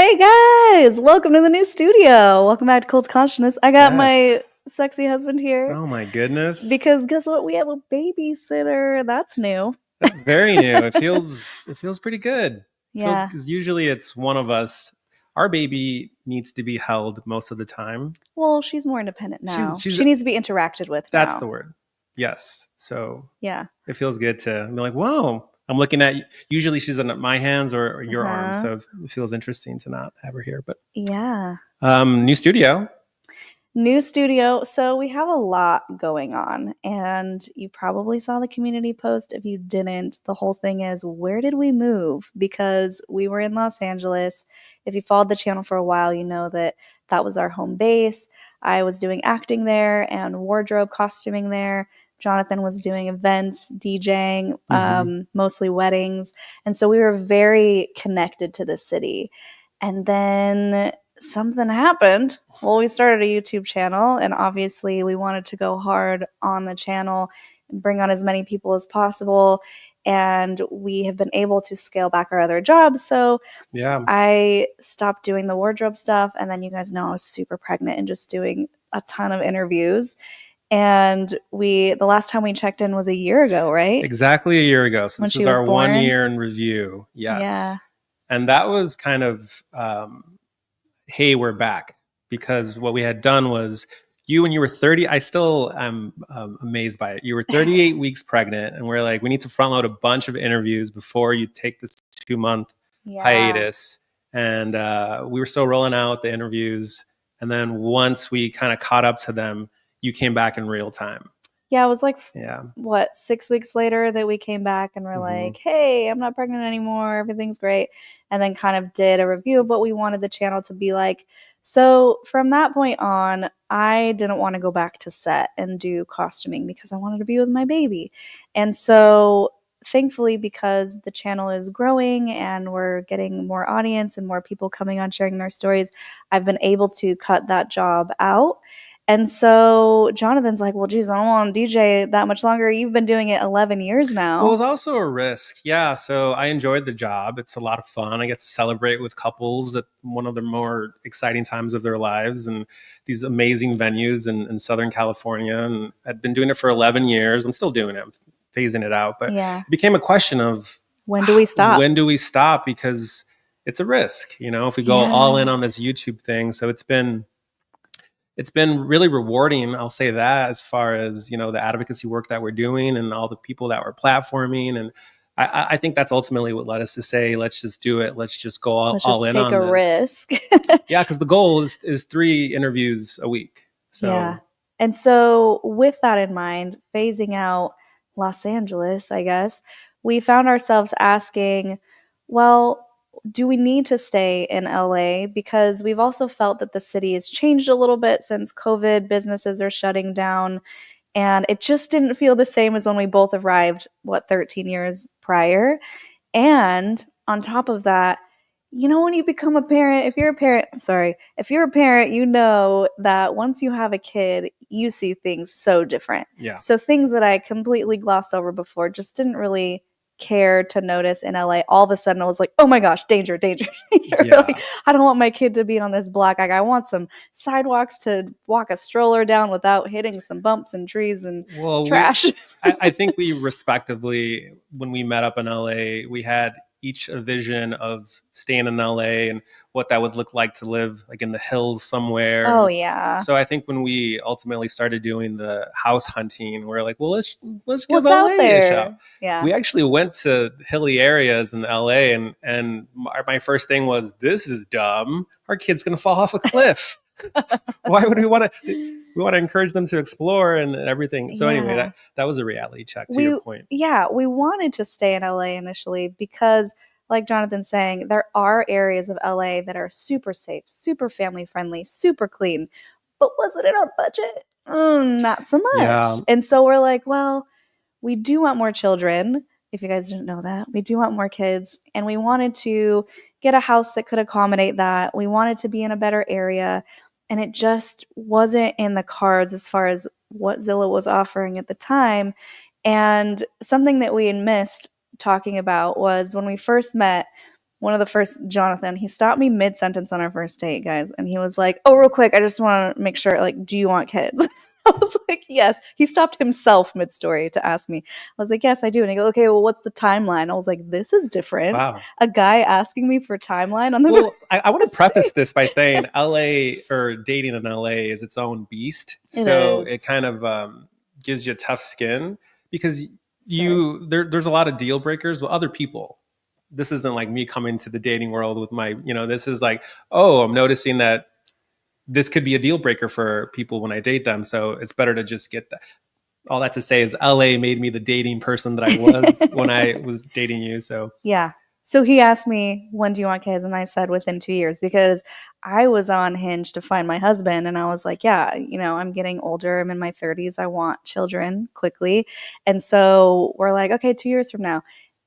Hey guys, welcome to the new studio. Welcome back to Cold Consciousness. I got my sexy husband here. Oh my goodness. Because guess what? We have a babysitter. That's new. That's very new. It feels pretty good. Yeah. Because usually it's one of us. Our baby needs to be held most of the time. Well, she's more independent now. She's she needs to be interacted with That's now. the word. Yes. So yeah, it feels good to be like, whoa, I'm looking at, usually she's in my hands or your arms. So it feels interesting to not have her here. But yeah. New studio. New studio. So we have a lot going on, and you probably saw the community post. If you didn't, the whole thing is, where did we move? Because we were in Los Angeles. If you followed the channel for a while, you know that was our home base. I was doing acting there and wardrobe costuming there. Jonathan was doing events, DJing, mostly weddings. And so we were very connected to the city. And then something happened. Well, we started a YouTube channel, and obviously we wanted to go hard on the channel and bring on as many people as possible. And we have been able to scale back our other jobs. So I stopped doing the wardrobe stuff. And then you guys know I was super pregnant and just doing a ton of interviews. And the last time we checked in was a year ago, right? Exactly a year ago. So when this is our 1 year in review. Yes. Yeah. And that was kind of, hey, we're back, because what we had done was, when you were 30, I still am amazed by it. You were 38 weeks pregnant, and we're like, we need to front load a bunch of interviews before you take this 2-month hiatus. And we were still rolling out the interviews. And then once we kind of caught up to them, you came back in real time. Yeah, it was like, 6 weeks later that we came back and we're like, hey, I'm not pregnant anymore. Everything's great. And then kind of did a review of what we wanted the channel to be like. So from that point on, I didn't want to go back to set and do costuming because I wanted to be with my baby. And so thankfully, because the channel is growing and we're getting more audience and more people coming on sharing their stories, I've been able to cut that job out. And so Jonathan's like, well, geez, I don't want to DJ that much longer. You've been doing it 11 years now. Well, it was also a risk. Yeah. So I enjoyed the job. It's a lot of fun. I get to celebrate with couples at one of the more exciting times of their lives, and these amazing venues in Southern California. And I'd been doing it for 11 years. I'm still doing it. I'm phasing it out. But it became a question of, when do we stop? When do we stop? Because it's a risk, if we go all in on this YouTube thing. So it's been really rewarding, I'll say that, as far as, the advocacy work that we're doing and all the people that we're platforming. And I think that's ultimately what led us to say, let's just do it. Let's just go all in on this. Take a risk. Yeah, because the goal is 3 interviews a week. So. Yeah. And so with that in mind, phasing out Los Angeles, I guess, we found ourselves asking, well, do we need to stay in LA? Because we've also felt that the city has changed a little bit since COVID. Businesses are shutting down, and it just didn't feel the same as when we both arrived, 13 years prior. And on top of that, when you become a parent, if you're a parent, you know that once you have a kid, you see things so different. Yeah. So things that I completely glossed over before just didn't really care to notice in LA. All of a sudden I was like, oh my gosh, danger. Like, I don't want my kid to be on this block. Like, I want some sidewalks to walk a stroller down without hitting some bumps and trees and trash. I think we respectively, when we met up in LA, we had each a vision of staying in LA and what that would look like to live like in the hills somewhere. Oh yeah. So I think when we ultimately started doing the house hunting, we're like, well, let's give What's LA out there? a shot. Yeah. We actually went to hilly areas in LA, and my first thing was, this is dumb. Our kid's gonna fall off a cliff. Why would we want to? We want to encourage them to explore and everything. So anyway, that was a reality check to your point. Yeah, we wanted to stay in LA initially because, like Jonathan's saying, there are areas of LA that are super safe, super family friendly, super clean. But was it in our budget? Not so much. Yeah. And so we're like, well, we do want more children. If you guys didn't know that, we do want more kids. And we wanted to get a house that could accommodate that. We wanted to be in a better area. And it just wasn't in the cards as far as what Zillow was offering at the time. And something that we had missed talking about was when we first met, one of the first, Jonathan, he stopped me mid-sentence on our first date, guys, and he was like, "Oh, real quick, I just want to make sure, like, do you want kids?" I was like, "Yes." He stopped himself mid-story to ask me. I was like, "Yes, I do." And he goes, "Okay, well, what's the timeline?" I was like, "This is different." Wow. A guy asking me for timeline on the Well, I want to preface this by saying LA, or dating in LA, is its own beast. It So it is. kind of gives you tough skin because Sorry. there's a lot of deal breakers with other people. This isn't like me coming to the dating world with my, this is like, oh, I'm noticing that this could be a deal breaker for people when I date them. So it's better to just get that. All that to say is LA made me the dating person that I was when I was dating you. So Yeah. So he asked me, "When do you want kids?" And I said within 2 years, because I was on Hinge to find my husband. And I was like, yeah, I'm getting older. I'm in my 30s. I want children quickly. And so we're like, okay, 2 years from now.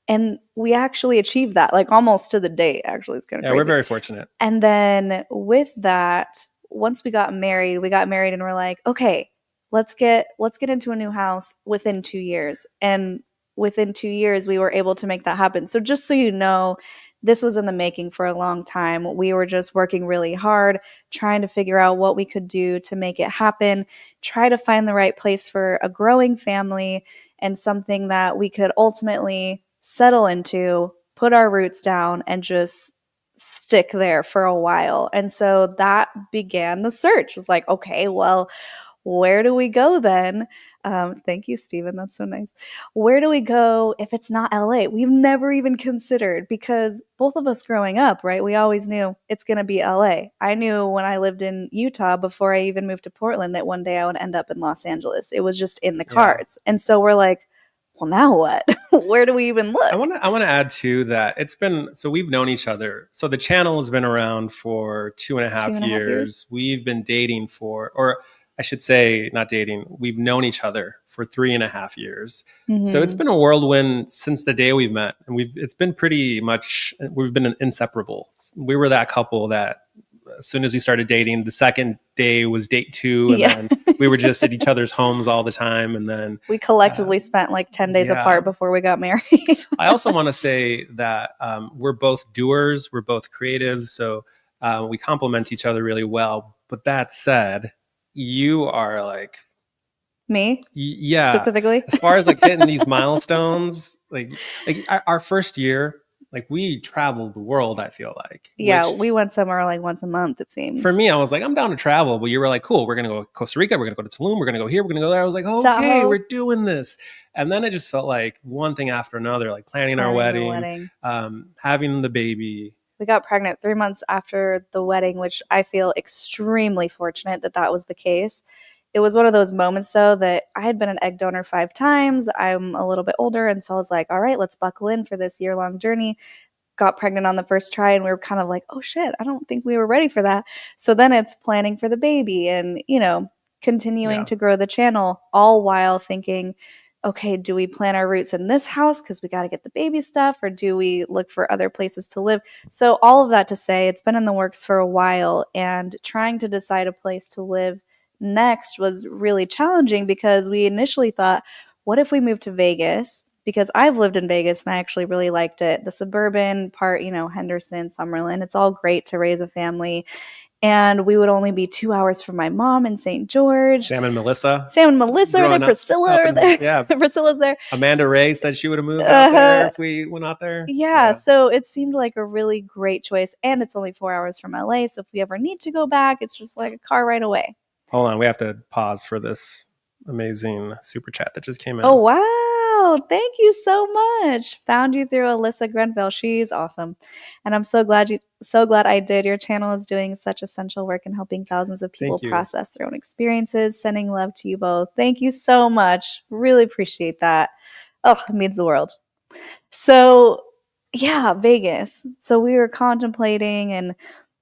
And we actually achieved that, like almost to the date. Actually, it's kind of yeah, we're crazy. very fortunate. And then with that, once we got married and we're like, okay, let's get into a new house within 2 years. And within 2 years, we were able to make that happen. So just so you know, this was in the making for a long time. We were just working really hard, trying to figure out what we could do to make it happen, try to find the right place for a growing family and something that we could ultimately settle into, put our roots down, and just stick there for a while. And so that began the search. It was like, okay, well, where do we go then? Thank you, Stephen. That's so nice. Where do we go if it's not LA? We've never even considered, because both of us growing up, right? We always knew it's going to be LA. I knew when I lived in Utah before I even moved to Portland that one day I would end up in Los Angeles. It was just in the Yeah. cards. And so we're like, well, now what? Where do we even look? I want to add too that we've known each other. So the channel has been around for 2.5 2.5 years. years. We've been dating or I should say, not dating. We've known each other for 3.5 years. Mm-hmm. So it's been a whirlwind since the day we've met, and it's been pretty much, we've been inseparable. We were that couple that as soon as we started dating, the second day was date 2, and then we were just at each other's homes all the time. And then we collectively spent like 10 days apart before we got married. I also want to say that we're both doers, we're both creatives, so we complement each other really well. But that said, you are like me, yeah, specifically, as far as like hitting these milestones, like our first year, like we traveled the world, I feel like. Yeah, we went somewhere like once a month, it seems. For me, I was like, I'm down to travel. But you were like, cool, we're going to go to Costa Rica. We're going to go to Tulum. We're going to go here. We're going to go there. I was like, okay, Tahoe. We're doing this. And then it just felt like one thing after another, like planning our wedding. Having the baby. We got pregnant 3 months after the wedding, which I feel extremely fortunate that was the case. It was one of those moments, though, that I had been an egg donor 5 times. I'm a little bit older, and so I was like, all right, let's buckle in for this year-long journey. Got pregnant on the first try, and we were kind of like, oh shit, I don't think we were ready for that. So then it's planning for the baby and, continuing to grow the channel, all while thinking, okay, do we plant our roots in this house because we got to get the baby stuff, or do we look for other places to live? So all of that to say, it's been in the works for a while, and trying to decide a place to live next was really challenging, because we initially thought, what if we moved to Vegas? Because I've lived in Vegas and I actually really liked it. The suburban part, Henderson, Summerlin, it's all great to raise a family. And we would only be 2 hours from my mom in St. George. Sam and Melissa are there. Priscilla are there. Yeah. Priscilla's there. Amanda Ray said she would have moved out there if we went out there. Yeah, so it seemed like a really great choice. And it's only 4 hours from LA. So if we ever need to go back, it's just like a car right away. Hold on. We have to pause for this amazing super chat that just came in. Oh, wow. Thank you so much. Found you through Alyssa Grenfell. She's awesome. And I'm so glad I did. Your channel is doing such essential work in helping thousands of people process their own experiences. Sending love to you both. Thank you so much. Really appreciate that. Oh, it means the world. So, yeah, Vegas. So we were contemplating and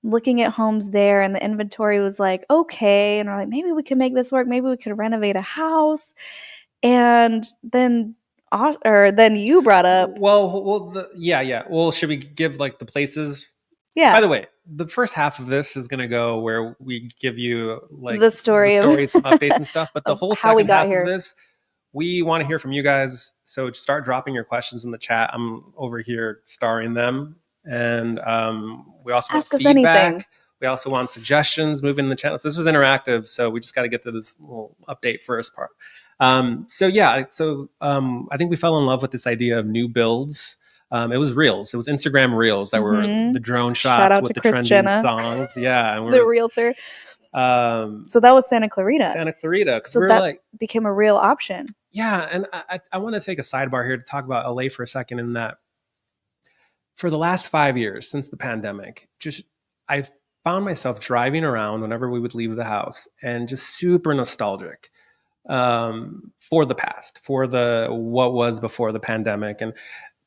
looking at homes there, and the inventory was like, okay. And we're like, maybe we can make this work. Maybe we could renovate a house. And then you brought up. Yeah. Well, should we give like the places? Yeah. By the way, the first half of this is going to go where we give you like the story some updates and stuff. But the whole second half here. Of this, we want to hear from you guys. So start dropping your questions in the chat. I'm over here starring them. And we also want Ask us anything. feedback. We also want suggestions, moving the channel. So this is interactive. So we just got to get to this little update first part. So I think we fell in love with this idea of new builds. It was Reels. It was Instagram Reels that were the drone Shout shots out with to the Chris trending Jenna. songs. Yeah. And The realtor. So that was Santa Clarita. Santa Clarita. So we're that like, became a real option. yeah. And I want to take a sidebar here to talk about LA for a second, in that for the last 5 years since the pandemic, I found myself driving around whenever we would leave the house and just super nostalgic for the past, for what was before the pandemic. And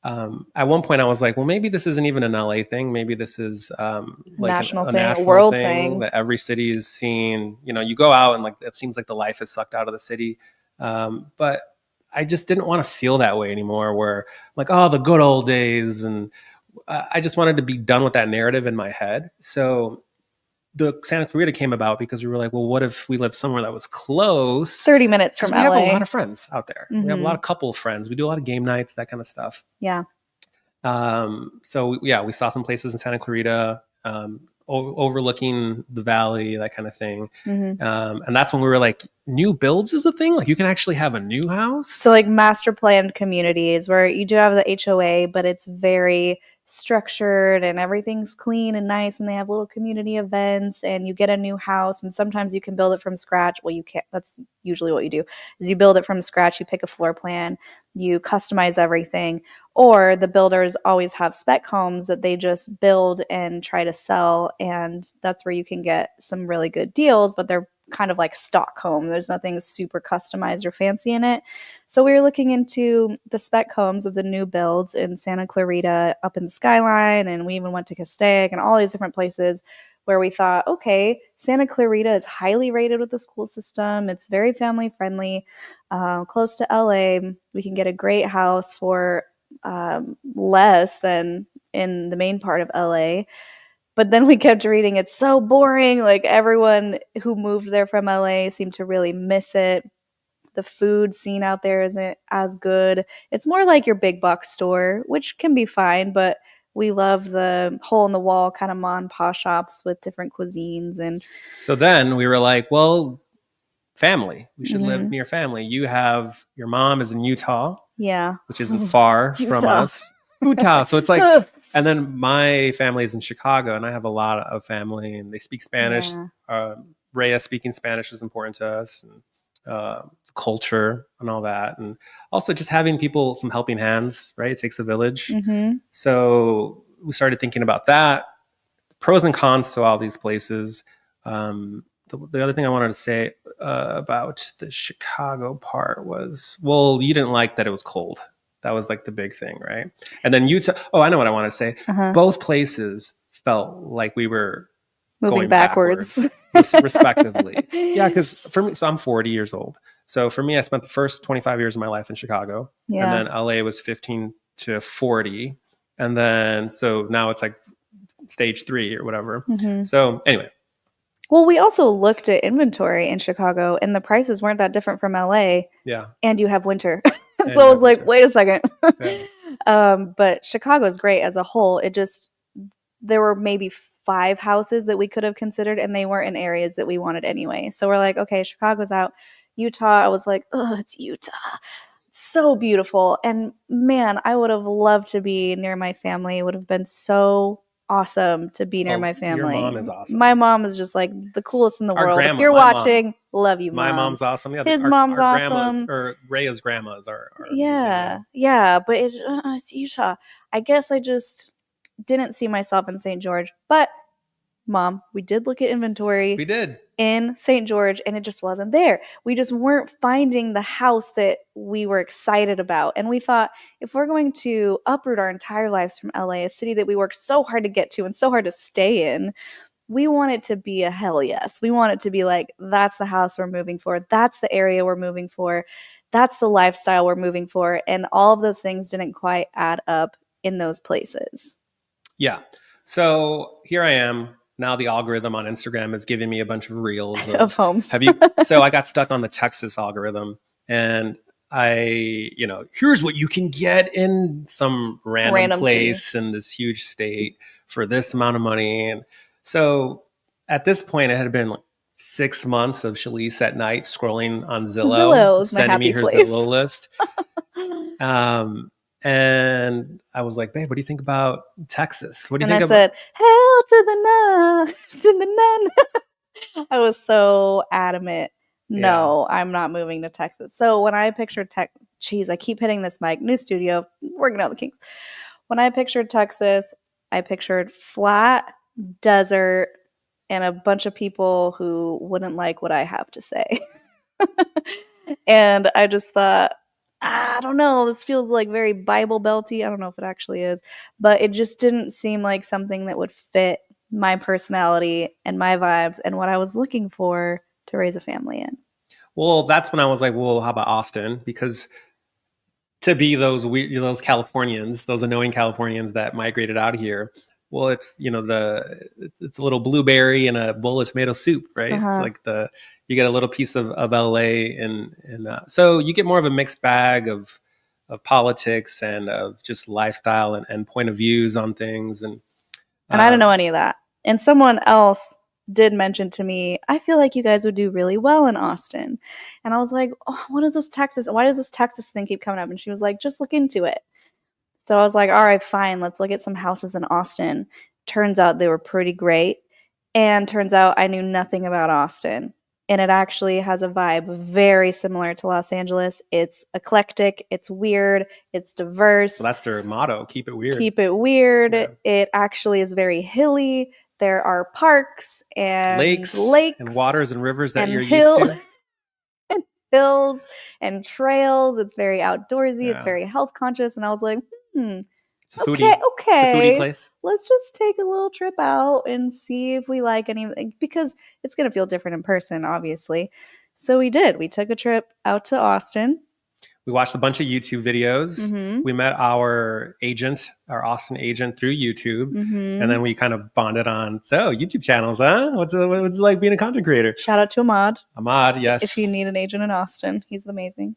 at one point I was like, well, maybe this isn't even an LA thing. Maybe this is like national a thing, national a world thing that every city is seeing. You go out and like, it seems like the life is sucked out of the city. But I just didn't want to feel that way anymore, where like, oh, the good old days. And I just wanted to be done with that narrative in my head. So the Santa Clarita came about because we were like, well, what if we lived somewhere that was close? 30 minutes from we LA. have a lot of friends out there. We have a lot of couple friends. We do a lot of game nights, that kind of stuff. Yeah. So we saw some places in Santa Clarita, overlooking the valley, that kind of thing. And that's when we were like, new builds is a thing. Like you can actually have a new house. So like master planned communities where you do have the HOA, but it's very structured and everything's clean and nice, and they have little community events, and you get a new house, and sometimes you can build it from scratch. Well, you can't. That's usually what you do, is you build it from scratch. You pick a floor plan, you customize everything, or the builders always have spec homes that they just build and try to sell, and that's where you can get some really good deals, but they're kind of like stock home. There's nothing super customized or fancy in it. So we were looking into the spec homes of the new builds in Santa Clarita, up in the Skyline, and we even went to Castaic and all these different places where we thought, okay, Santa Clarita is highly rated with the school system. It's very family friendly, close to LA. We can get a great house for less than in the main part of LA. But then we kept reading, it's so boring. Like everyone who moved there from LA seemed to really miss it. The food scene out there isn't as good. It's more like your big box store, which can be fine, but we love the hole in the wall kind of ma and pa shops with different cuisines. And so then we were like, well, family. We should live near family. Your mom is in Utah. Yeah. Which isn't far from us. Utah. So it's like, and then my family is in Chicago, and I have a lot of family, and they speak Spanish. Yeah. Rhea speaking Spanish is important to us, and culture and all that. And also just having people, some helping hands, right? It takes a village. So we started thinking about that, pros and cons to all these places. The other thing I wanted to say about the Chicago part was, well, you didn't like that it was cold. That was like the big thing, right? And then Utah. Oh, I know what I want to say. Both places felt like we were moving going backwards respectively. Yeah, because for me, so I'm 40 years old. So for me, I spent the first 25 years of my life in Chicago, and then LA was 15 to 40, and then so now it's like stage 3 or whatever. So anyway. Well, we also looked at inventory in Chicago, and the prices weren't that different from LA. Yeah. And you have winter. So I was like, wait a second. But Chicago is great as a whole. There were maybe 5 houses that we could have considered, and they weren't in areas that we wanted anyway. So we're like, okay, Chicago's out. Utah, I was like, oh, it's Utah. So beautiful. And man, I would have loved to be near my family. It would have been so awesome to be near my family. Your mom is awesome. My mom is just like the coolest in the world. If you're watching, love you, Mom. My mom's awesome. Yeah, his mom's awesome. Or Rhea's grandmas are yeah. But it's Utah. I guess I just didn't see myself in St. George. But Mom, we did look at inventory. We did. In St. George, and it just wasn't there. We just weren't finding the house that we were excited about. And we thought, if we're going to uproot our entire lives from LA, a city that we worked so hard to get to and so hard to stay in, we want it to be a hell yes. We want it to be like, that's the house we're moving for. That's the area we're moving for. That's the lifestyle we're moving for. And all of those things didn't quite add up in those places. Yeah. So here I am. Now the algorithm on Instagram is giving me a bunch of reels of homes. So I got stuck on the Texas algorithm, and here's what you can get in some random Random city. place in this huge state for this amount of money. And so at this point, it had been like 6 months of Shalice at night scrolling on Zillow Zillow, is my sending me happy her place. Zillow list. And I was like, babe, what do you think about Texas? What do you And think I said, hell to the no, to the none. I was so adamant. No, I'm not moving to Texas. So when I pictured I keep hitting this mic, new studio, working out the kinks. When I pictured Texas, I pictured flat desert and a bunch of people who wouldn't like what I have to say. And I just thought, I don't know, this feels like very Bible belty. I don't know if it actually is, but it just didn't seem like something that would fit my personality and my vibes and what I was looking for to raise a family in. Well, that's when I was like, well, how about Austin? Because to be those Californians, those annoying Californians that migrated out of here, well, it's it's a little blueberry and a bowl of tomato soup, right? It's like you get a little piece of LA, and so you get more of a mixed bag of politics and of just lifestyle and point of views on things, and I didn't know any of that. And someone else did mention to me, I feel like you guys would do really well in Austin. And I was like, oh, what is this Texas? Why does this Texas thing keep coming up? And she was like, just look into it. So I was like, all right, fine. Let's look at some houses in Austin. Turns out they were pretty great. And turns out I knew nothing about Austin. And it actually has a vibe very similar to Los Angeles. It's eclectic, it's weird, it's diverse. Well, that's their motto, keep it weird. Keep it weird. Yeah. It actually is very hilly. There are parks and lakes and waters and rivers that you're used to. And hills and trails. It's very outdoorsy. Yeah. It's very health conscious. And I was like, it's a foodie. Okay. It's a foodie place. Let's just take a little trip out and see if we like anything, because it's going to feel different in person, obviously. So we did. We took a trip out to Austin. We watched a bunch of YouTube videos. Mm-hmm. We met our Austin agent through YouTube. Mm-hmm. And then we kind of bonded on, so YouTube channels, huh? What's it like being a content creator? Shout out to Ahmad. Ahmad, yes. If you need an agent in Austin, he's amazing.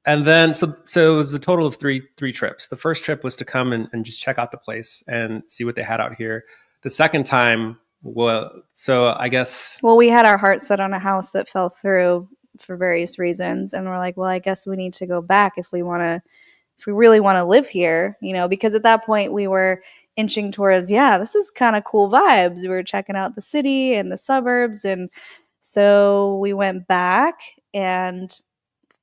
And then, so it was a total of three trips. The first trip was to come and just check out the place and see what they had out here. The second time, we had our hearts set on a house that fell through for various reasons. And we're like, well, I guess we need to go back if we really want to live here, because at that point we were inching towards, this is kind of cool vibes. We were checking out the city and the suburbs. And so we went back and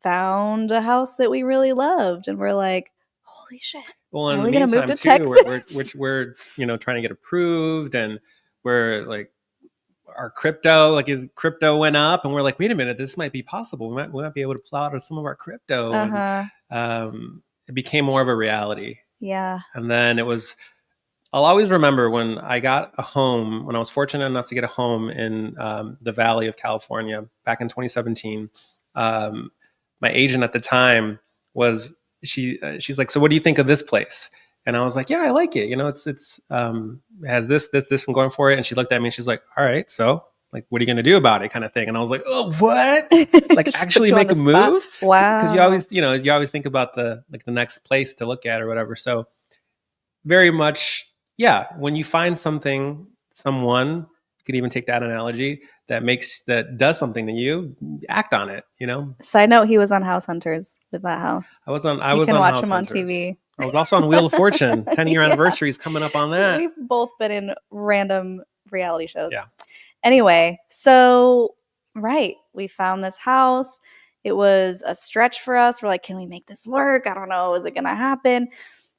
found a house that we really loved. And we're like, holy shit. Well, in the meantime, too, we're trying to get approved, and we're like, our crypto went up, and we're like, wait a minute, this might be possible. We might be able to plow out some of our crypto. Uh-huh. And it became more of a reality. Yeah. And then I'll always remember when I got a home, when I was fortunate enough to get a home in the Valley of California back in 2017. My agent at the time she's like, so what do you think of this place? And I was like, yeah, I like it. It has this and going for it. And she looked at me and she's like, all right, so like, what are you going to do about it, kind of thing? And I was like, oh, what? Like actually make a move? Wow. Because you always think about the next place to look at or whatever. So very much, when you find someone, you could even take that analogy, that does something to you, act on it, Side note, he was on House Hunters with that house. I was on watch House him Hunters. on TV. I was also on Wheel of Fortune. 10-year anniversary is coming up on that. We've both been in random reality shows. Yeah. Anyway, so we found this house. It was a stretch for us. We're like, can we make this work? I don't know. Is it going to happen?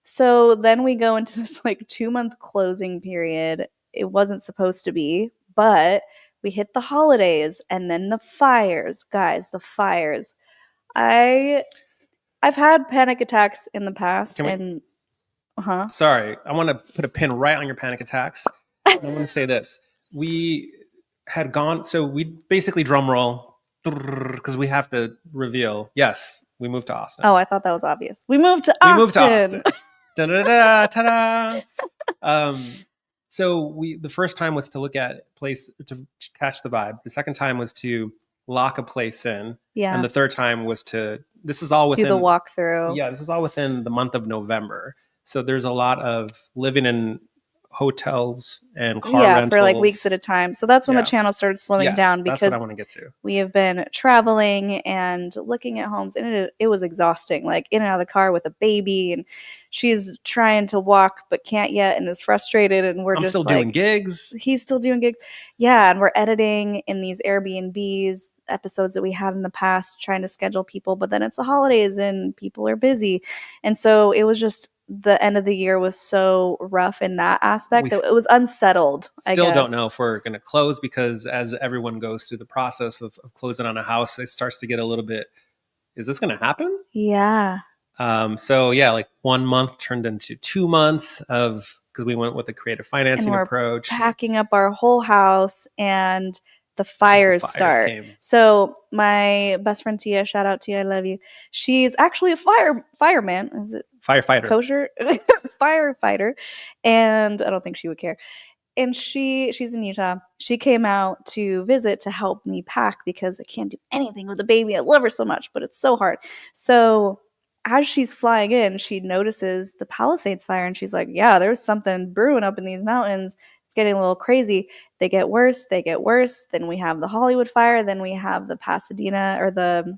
So then we go into this 2-month closing period. It wasn't supposed to be, but we hit the holidays and then the fires. Guys, the fires. I've had panic attacks in the past. Sorry, I want to put a pin right on your panic attacks. I want to say this. We had gone, so we basically drum roll, because we have to reveal, yes, we moved to Austin. Oh, I thought that was obvious. We moved to Austin. Da-da-da-da, ta-da! So the first time was to look at place to catch the vibe. The second time was to lock a place in, Yeah. and the third time was to. This is all Do the within. walkthrough. Yeah, this is all within the month of November. So there's a lot of living in hotels and car Yeah, for like weeks rentals. at a time. So that's when the Yeah. channel started slowing Yes, down that's what because I want to get to. we have been traveling and looking at homes, and it was exhausting, like in and out of the car with a baby, and she's trying to walk but can't yet and is frustrated, and we're I'm still just doing like, gigs. he's still doing gigs. Yeah, and we're editing in these Airbnbs episodes that we had in the past, trying to schedule people, but then it's the holidays and people are busy. And so it was just the end of the year was so rough in that aspect We that it was unsettled, I still guess. don't know if we're going to close, because as everyone goes through the process of closing on a house, it starts to get a little bit, is this going to happen? Yeah. So yeah, like 1 month turned into 2 months of, because we went with a creative And financing we're approach. packing up our whole house and the The fires fires start. came. So my best friend Tia, shout out Tia, I love you. She's actually a fireman. Is it Firefighter. kosher? Firefighter. And I don't think she would care. And she's in Utah. She came out to visit to help me pack because I can't do anything with the baby. I love her so much, but it's so hard. So as she's flying in, she notices the Palisades fire and she's like, yeah, there's something brewing up in these mountains. It's getting a little crazy. They get worse, they get worse. Then we have the Hollywood fire, then we have the Pasadena or the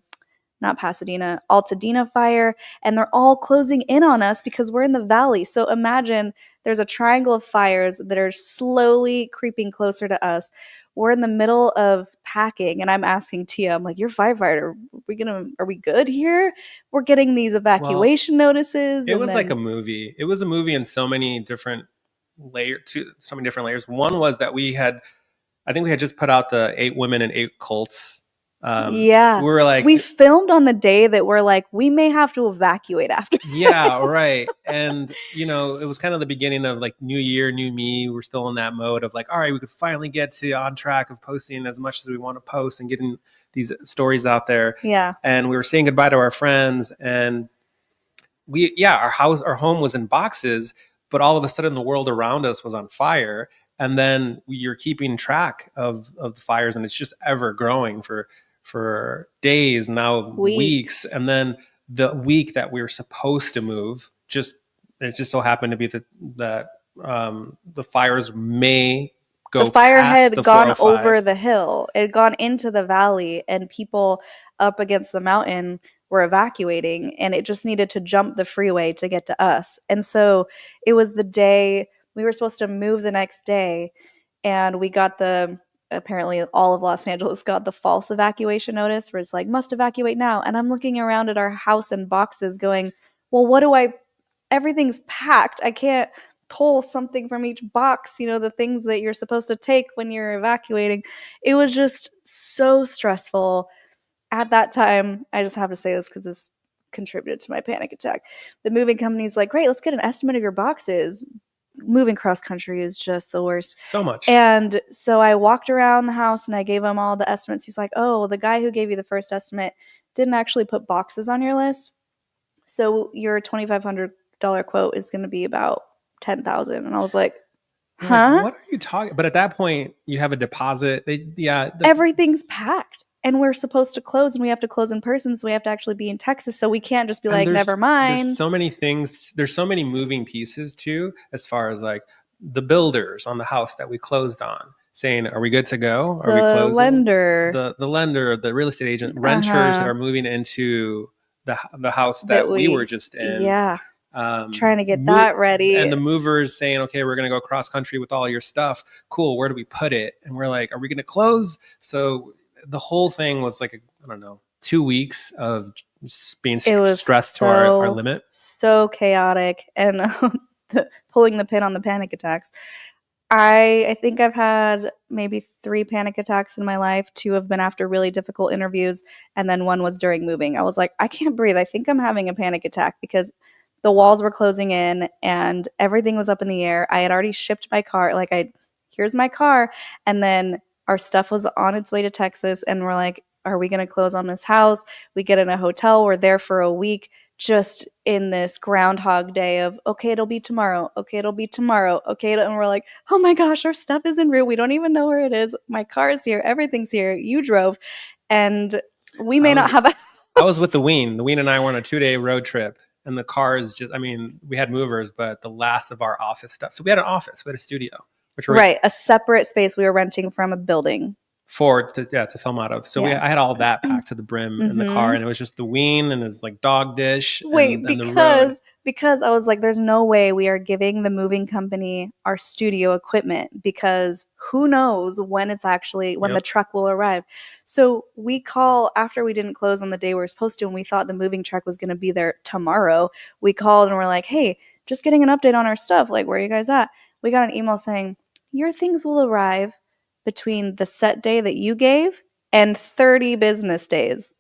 not Pasadena, Altadena fire, and they're all closing in on us because we're in the valley. So imagine there's a triangle of fires that are slowly creeping closer to us. We're in the middle of packing, and I'm asking Tia, I'm like, "You're a firefighter. Are we good here? We're getting these evacuation notices." It and was then, like a movie. It was a movie in so many different so many different layers. One was that I think we had just put out the 8 Women and 8 Cults. yeah, We were like, we filmed on the day that we're like, we may have to evacuate after this. yeah, right. And, it was kind of the beginning of like new year, new me. We're still in that mode of like, all right, we could finally get to on track of posting as much as we want to post and getting these stories out there. Yeah. And we were saying goodbye to our friends, and our home was in boxes, but all of a sudden the world around us was on fire. And then you're keeping track of the fires, and it's just ever growing for days, now weeks. And then the week that we were supposed to move, it just so happened to be that the fires may go. The fire past had the gone 405. over the hill. It had gone into the valley, and people up against the mountain were evacuating, and it just needed to jump the freeway to get to us. And so it was the day we were supposed to move the next day, and we got apparently all of Los Angeles got the false evacuation notice where it's like, must evacuate now. And I'm looking around at our house and boxes going, well, everything's packed. I can't pull something from each box, the things that you're supposed to take when you're evacuating. It was just so stressful. At that time, I just have to say this because this contributed to my panic attack. The moving company's like, great, let's get an estimate of your boxes. Moving cross country is just the worst. So much. And so I walked around the house and I gave him all the estimates. He's like, oh, the guy who gave you the first estimate didn't actually put boxes on your list. So your $2,500 quote is going to be about 10,000. And I was like, huh? Like, what are you talking? But at that point, you have a deposit. Everything's packed. And we're supposed to close, and we have to close in person, so we have to actually be in Texas. So we can't just be like, never mind. There's so many things. There's so many moving pieces too, as far as like the builders on the house that we closed on, saying, "Are we good to go? Are we closing?" The lender, the real estate agent, renters that are moving into the house that we were just in. Yeah. Trying to get that ready. And the movers saying, okay, we're going to go cross country with all your stuff. Cool. Where do we put it? And we're like, are we going to close? So the whole thing was like, 2 weeks of being stressed to our limit. So chaotic. And pulling the pin on the panic attacks. I think I've had maybe 3 panic attacks in my life. 2 have been after really difficult interviews. And then 1 was during moving. I was like, I can't breathe. I think I'm having a panic attack because the walls were closing in and everything was up in the air. I had already shipped my car. Here's my car. And then our stuff was on its way to Texas. And we're like, are we going to close on this house? We get in a hotel. We're there for a week, just in this Groundhog Day of, okay, it'll be tomorrow. Okay, it'll be tomorrow. Okay. And we're like, oh my gosh, our stuff is en route. We don't even know where it is. My car is here. Everything's here. You drove. And we may not have a I was with the Ween. The Ween and I were on a 2-day road trip, and the car is just, I mean, we had movers, but the last of our office stuff. So we had an office, we had a studio, which were right, a separate space we were renting from a building. to film out of. So Yeah. I had all that packed to the brim in the car, Mhm. and it was just the Ween and his like dog dish Wait, and the road. because I was like, there's no way we are giving the moving company our studio equipment, because who knows when Yep. the truck will arrive. So we call after we didn't close on the day we were supposed to, and we thought the moving truck was going to be there tomorrow. We called and we're like, hey, just getting an update on our stuff. Like, where are you guys at? We got an email saying your things will arrive between the set day that you gave and 30 business days.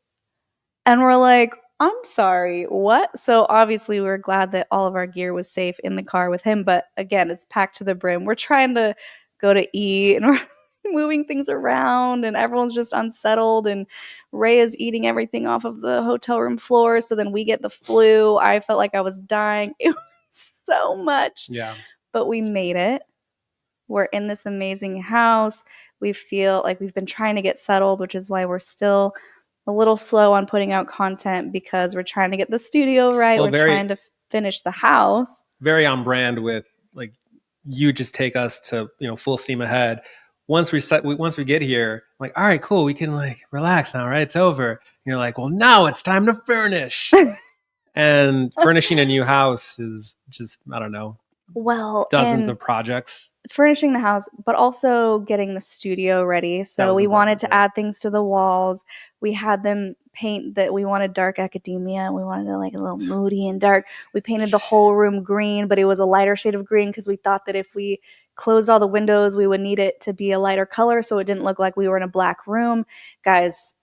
And we're like, I'm sorry, what? So obviously we were glad that all of our gear was safe in the car with him. But again, it's packed to the brim. We're trying to go to eat and we're moving things around and everyone's just unsettled. And Ray is eating everything off of the hotel room floor. So then we get the flu. I felt like I was dying. It was so much. Yeah. But we made it. We're in this amazing house. We feel like we've been trying to get settled, which is why we're still a little slow on putting out content, because we're trying to get the studio right. Well, we're trying to finish the house. Very on brand with like, you just take us to, full steam ahead. Once we get here, I'm like, all right, cool. We can like relax now, right? It's over. And you're like, well, now it's time to furnish. And furnishing a new house is just, I don't know, Well, dozens of projects. Furnishing the house, but also getting the studio ready. So we wanted to add things to the walls. We had them paint that we wanted dark academia. We wanted it like a little moody and dark. We painted the whole room green, but it was a lighter shade of green because we thought that if we closed all the windows, we would need it to be a lighter color so it didn't look like we were in a black room. Guys,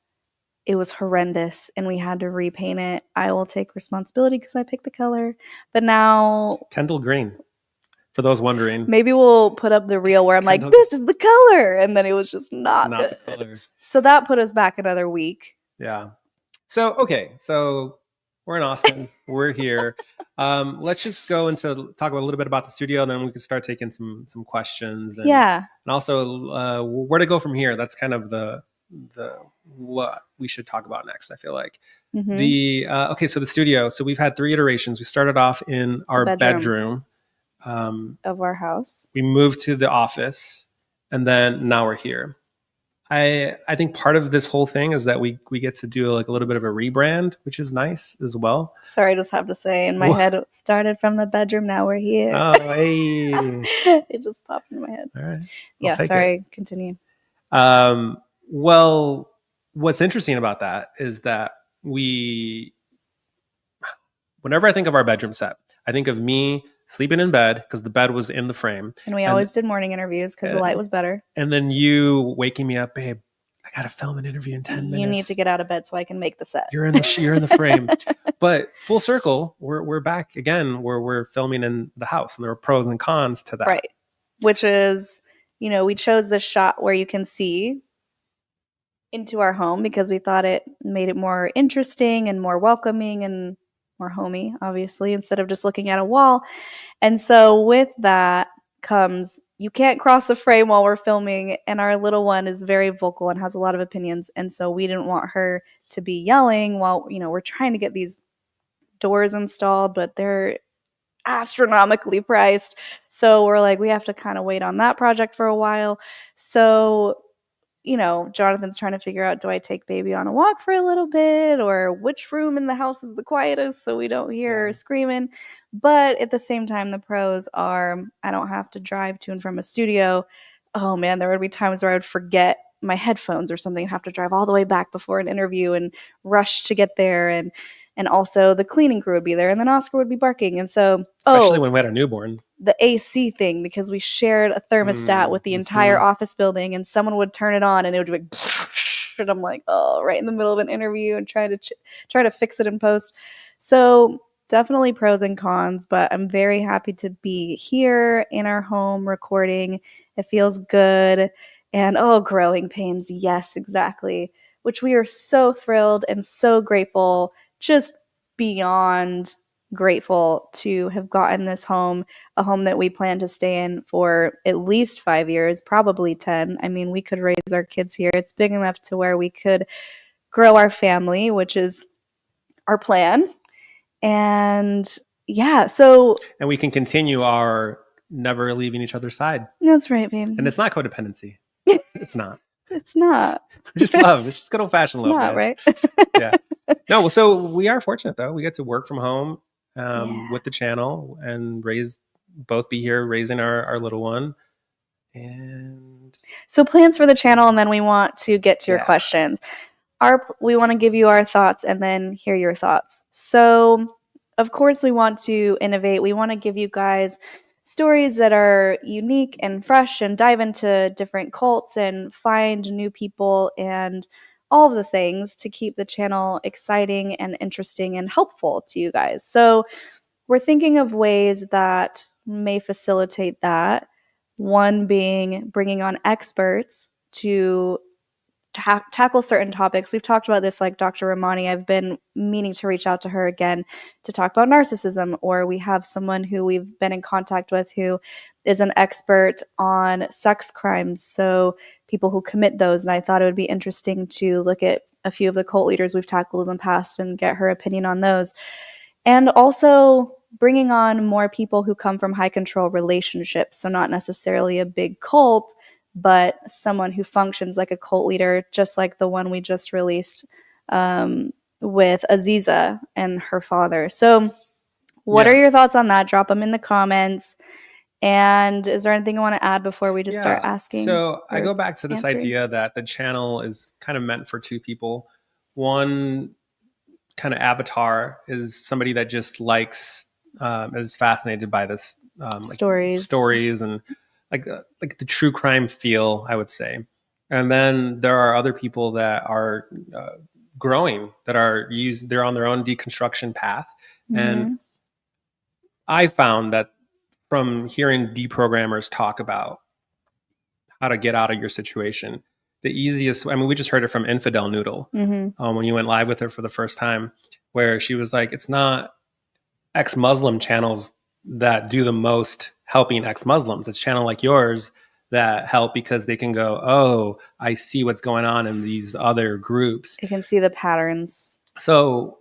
it was horrendous and we had to repaint it. I will take responsibility because I picked the color. But now Kendall Green. For those wondering, maybe we'll put up the reel where I'm like, this is the color. And then it was just not good. The color. So that put us back another week. Yeah. So, okay. So we're in Austin. We're here. Let's just go into talk a little bit about the studio, and then we can start taking some questions. And, yeah. And also where to go from here. That's kind of the what we should talk about next, I feel like. Mm-hmm. So the studio. So we've had 3 iterations. We started off in our bedroom. Of our house. We moved to the office, and then now we're here. I think part of this whole thing is that we get to do like a little bit of a rebrand, which is nice as well. Sorry, I just have to say in my head, it started from the bedroom. Now we're here. Oh, hey. It just popped into my head. All right. Yeah, sorry. Continue. Well, what's interesting about that is that whenever I think of our bedroom set, I think of me sleeping in bed because the bed was in the frame. And we always did morning interviews because the light was better. And then you waking me up, babe, I got to film an interview in 10 minutes. You need to get out of bed so I can make the set. You're in the frame. But full circle, we're back again where we're filming in the house, and there are pros and cons to that. Right. Which is, we chose this shot where you can see into our home because we thought it made it more interesting and more welcoming and more homey, obviously, instead of just looking at a wall. And so with that comes, you can't cross the frame while we're filming, and our little one is very vocal and has a lot of opinions, and so we didn't want her to be yelling while, we're trying to get these doors installed, but they're astronomically priced. So we're like, we have to kind of wait on that project for a while. So Jonathan's trying to figure out, do I take baby on a walk for a little bit, or which room in the house is the quietest so we don't hear her screaming? But at the same time, the pros are I don't have to drive to and from a studio. Oh man, there would be times where I would forget my headphones or something, have to drive all the way back before an interview and rush to get there. And also the cleaning crew would be there, and then Oscar would be barking. And so, especially when we had a newborn. The AC thing, because we shared a thermostat with the entire office building, and someone would turn it on and it would be like, and I'm like, oh, right in the middle of an interview and try to fix it in post. So definitely pros and cons, but I'm very happy to be here in our home recording. It feels good. And growing pains. Yes, exactly. Which we are so thrilled and so grateful, just beyond, grateful to have gotten this home, a home that we plan to stay in for at least 5 years, probably 10. I mean, we could raise our kids here. It's big enough to where we could grow our family, which is our plan. And yeah, so. And we can continue our never leaving each other's side. That's right, baby. And it's not codependency. It's not. It's not. It's just love. It's just good old-fashioned love. Not, right? Yeah. No, so we are fortunate, though. We get to work from home with the channel and both be here raising our little one. And so plans for the channel, and then we want to get to your questions. We want to give you our thoughts and then hear your thoughts. So, of course, we want to innovate. We want to give you guys stories that are unique and fresh and dive into different cults and find new people and all of the things to keep the channel exciting and interesting and helpful to you guys. So we're thinking of ways that may facilitate that. One being bringing on experts to tackle certain topics. We've talked about this, like Dr. Ramani. I've been meaning to reach out to her again to talk about narcissism, or we have someone who we've been in contact with who is an expert on sex crimes, so people who commit those. And I thought it would be interesting to look at a few of the cult leaders we've tackled in the past and get her opinion on those. And also bringing on more people who come from high control relationships, so not necessarily a big cult, but someone who functions like a cult leader, just like the one we just released with Aziza and her father. So what are your thoughts on that? Drop them in the comments. And is there anything you want to add before we just start asking? So I go back to this idea that the channel is kind of meant for two people. One kind of avatar is somebody that just likes, is fascinated by this stories and like the true crime feel, I would say. And then there are other people that are growing, they're on their own deconstruction path. Mm-hmm. And I found that from hearing deprogrammers talk about how to get out of your situation, the easiest, I mean, we just heard it from Infidel Noodle when you went live with her for the first time, where she was like, it's not ex-Muslim channels that do the most helping ex-Muslims. It's channel like yours that help because they can go, oh, I see what's going on in these other groups. You can see the patterns. So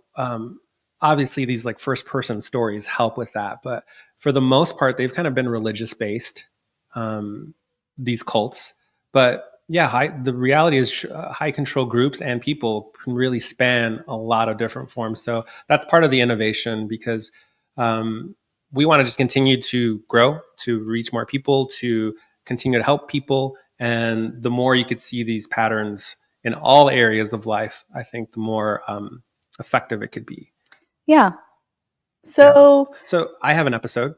obviously these like first person stories help with that. But for the most part, they've kind of been religious based, these cults. But yeah, the reality is high control groups and people can really span a lot of different forms. So that's part of the innovation, because we want to just continue to grow, to reach more people, to continue to help people. And the more you could see these patterns in all areas of life, I think the more effective it could be. Yeah. So I have an episode.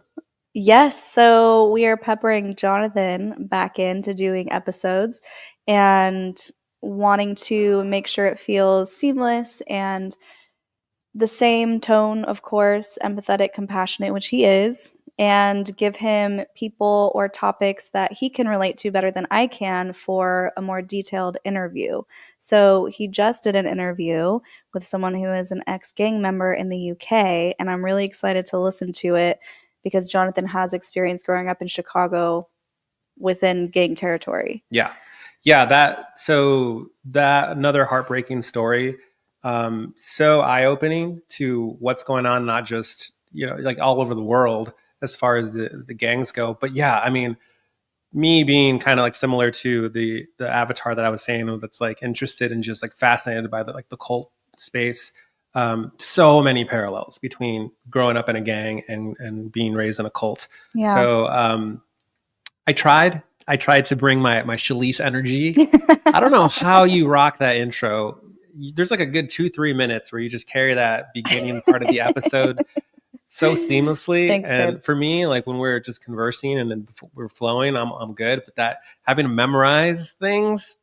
Yes. So we are peppering Jonathan back into doing episodes and wanting to make sure it feels seamless and the same tone, of course, empathetic, compassionate, which he is, and give him people or topics that he can relate to better than I can for a more detailed interview. So he just did an interview with someone who is an ex-gang member in the UK, and I'm really excited to listen to it because Jonathan has experience growing up in Chicago within gang territory. Yeah. That another heartbreaking story. So eye-opening to what's going on, not just, like all over the world as far as the gangs go. But yeah, I mean, me being kind of like similar to the avatar that I was saying, that's like interested and just like fascinated by the cult space. So many parallels between growing up in a gang and being raised in a cult. Yeah. So I tried to bring my Shalice energy. I don't know how you rock that intro. There's like a good 2-3 minutes where you just carry that beginning part of the episode so seamlessly. Thanks, and babe. For me, like when we're just conversing and then we're flowing, I'm good. But that having to memorize things,